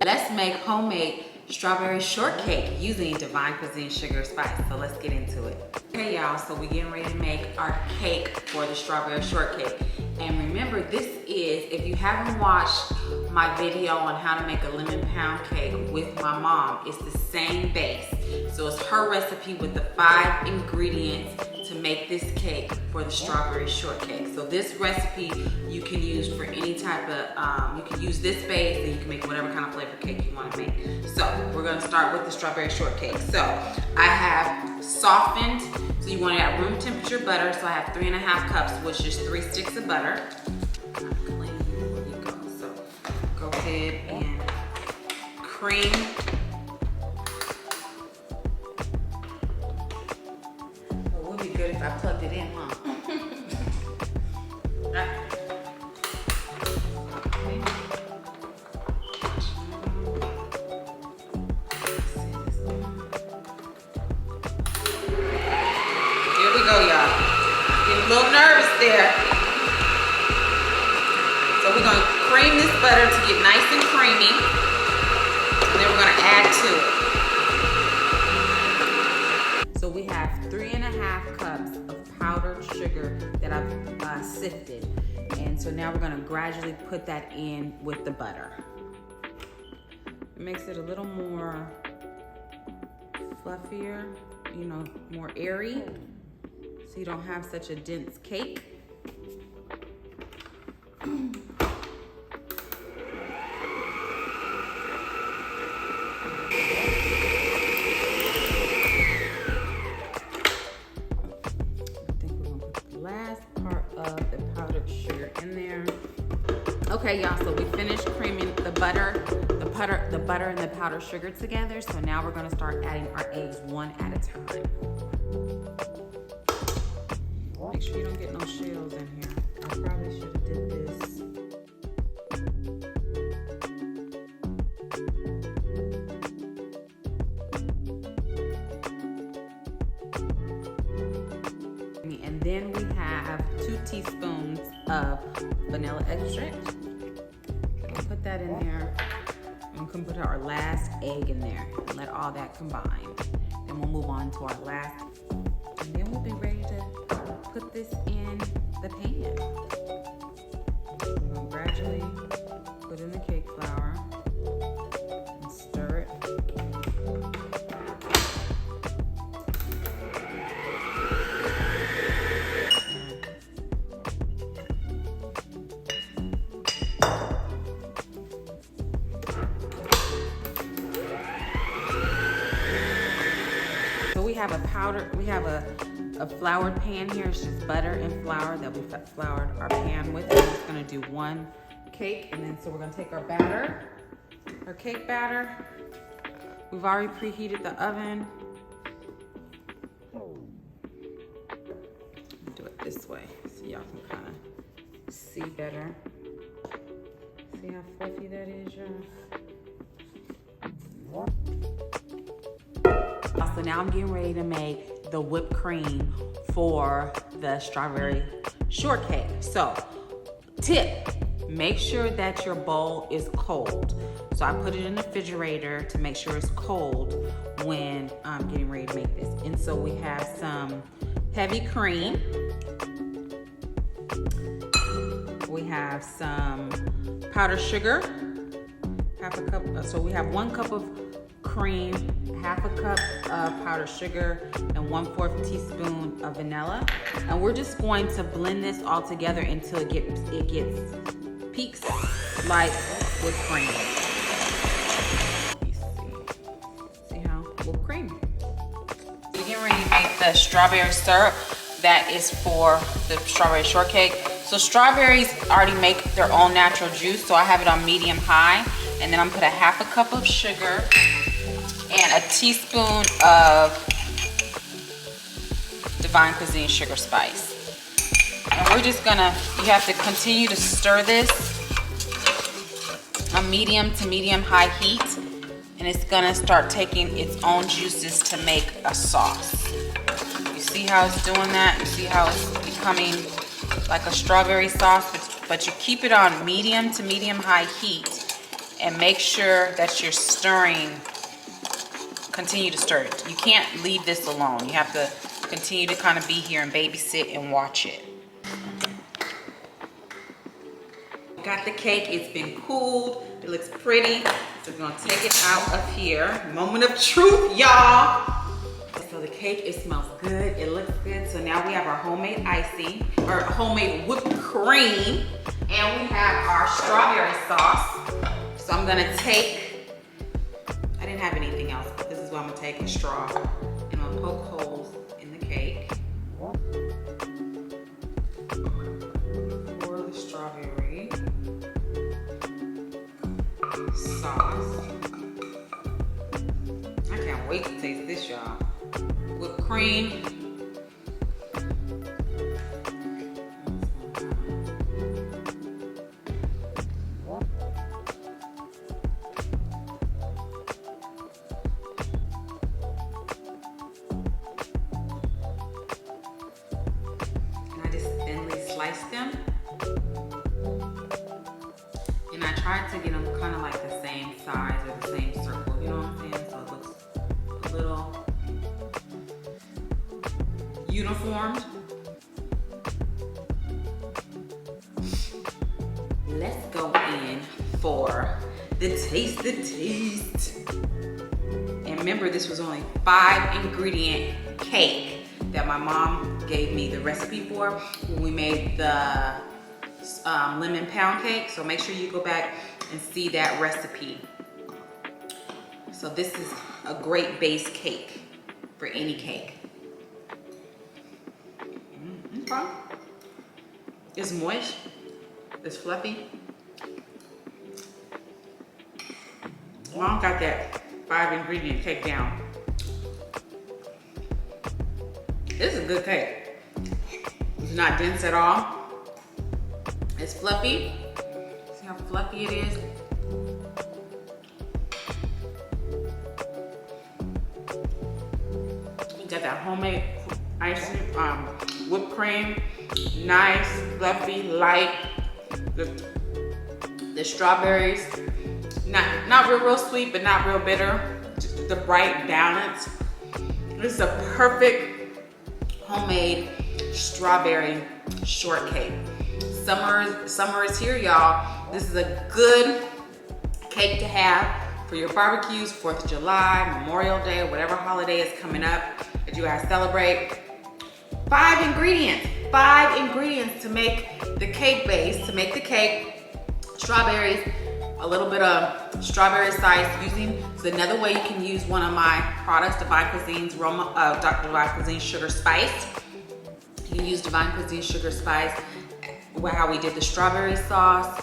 Let's make homemade strawberry shortcake using DivineKuizine sugar spice. So let's get into it. Okay y'all, so we're getting ready to make our cake for the strawberry shortcake. And remember, this is, if you haven't watched my video on how to make a lemon pound cake with my mom, it's the same base. So it's her recipe with the 5 ingredients to make this cake for the strawberry shortcake. So this recipe you can use for any type of, you can use this base and you can make whatever kind of flavor cake you want to make. So we're gonna start with the strawberry shortcake. So I have softened, so you want to have room temperature butter. So I have 3.5 cups, which is 3 sticks of butter. There you go. So go ahead and cream. Good if I plugged it in, huh? Here we go, y'all. Getting a little nervous there. So we're gonna cream this butter to get nice and creamy, and then we're gonna add to it. So we have 3.5 cups of powdered sugar that I've sifted. And so now we're gonna gradually put that in with the butter. It makes it a little more fluffier, you know, more airy, so you don't have such a dense cake. Okay, y'all, so we finished creaming the butter and the powdered sugar together. So now we're gonna start adding our eggs one at a time. Make sure you don't get no shells in here. I probably should have did this. And then we have 2 teaspoons of vanilla extract. Put that in there. And we can put our last egg in there and let all that combine. Then we'll move on to our last. And then we'll be ready to put this in the pan. We're gonna gradually put in the cake flour and stir it. We have a floured pan here. It's just butter and flour that we floured our pan with. And we're just gonna do 1 cake, and then so we're gonna take our batter, our cake batter. We've already preheated the oven. Do it this way so y'all can kind of see better. See how fluffy that is, y'all? So now I'm getting ready to make the whipped cream for the strawberry shortcake. So, tip, make sure that your bowl is cold. So I put it in the refrigerator to make sure it's cold when I'm getting ready to make this. And so we have some heavy cream. We have some powdered sugar, 1/2 cup. So we have 1 cup of cream, 1/2 cup of powdered sugar, and 1/4 teaspoon of vanilla. And we're just going to blend this all together until it gets peaks like whipped cream. See how whipped cream. We're getting ready to make the strawberry syrup that is for the strawberry shortcake. So strawberries already make their own natural juice, so I have it on medium high, and then I'm gonna put 1/2 cup of sugar and a teaspoon of DivineKuizine sugar spice. And we're just gonna, you have to continue to stir this on medium to medium high heat, and it's gonna start taking its own juices to make a sauce. You see how it's doing that? You see how it's becoming like a strawberry sauce, but you keep it on medium to medium high heat, and make sure that you're stirring. Continue to stir it. You can't leave this alone. You have to continue to kind of be here and babysit and watch it. Got the cake. It's been cooled. It looks pretty. So we're gonna take it out of here. Moment of truth, y'all. So the cake, it smells good. It looks good. So now we have our homemade icing, or homemade whipped cream, and we have our strawberry sauce. So I'm gonna take, I didn't have anything else, but this is what I'm gonna take, a straw, and I'm gonna poke holes in the cake. Pour the strawberry sauce. I can't wait to taste this, y'all. Whipped cream. And I just thinly slice them. And I tried to get them kind of like the same size or the same circle, you know what I'm saying? So it looks a little uniformed. Let's go in for the taste, And remember, this was only 5 ingredient cake that my mom gave me the recipe for when we made the lemon pound cake. So make sure you go back and see that recipe. So this is a great base cake for any cake. Okay. It's moist, it's fluffy. Mom got that 5 ingredient cake down. This is a good cake. It's not dense at all. It's fluffy. See how fluffy it is? You got that homemade icing, whipped cream, nice, fluffy, light. The strawberries, not real sweet, but not real bitter. Just the bright balance. This is a perfect homemade strawberry shortcake. Summer is here, y'all. This is a good cake to have for your barbecues, 4th of July, Memorial Day, whatever holiday is coming up that you guys celebrate. 5 ingredients to make the cake base, to make the cake. Strawberries, a little bit of strawberry slice using, so another way you can use one of my products, DivineKuizine's Dr. DivineKuizine Sugar Spice. You can use DivineKuizine Sugar Spice, how we did the strawberry sauce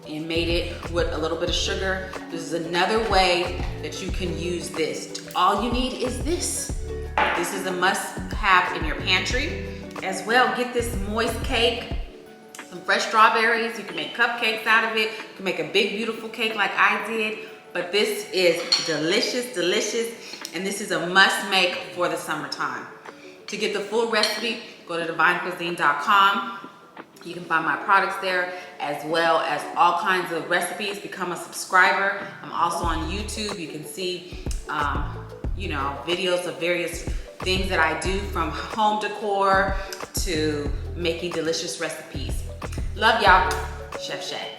and made it with a little bit of sugar. This is another way that you can use this. All you need is this. This is a must-have in your pantry. As well, get this moist cake, some fresh strawberries. You can make cupcakes out of it. You can make a big, beautiful cake like I did. But this is delicious, and this is a must-make for the summertime. To get the full recipe, go to DivineKuizine.com. You can find my products there, as well as all kinds of recipes. Become a subscriber. I'm also on YouTube. You can see, videos of various things that I do, from home decor to making delicious recipes. Love y'all. Chef Shay.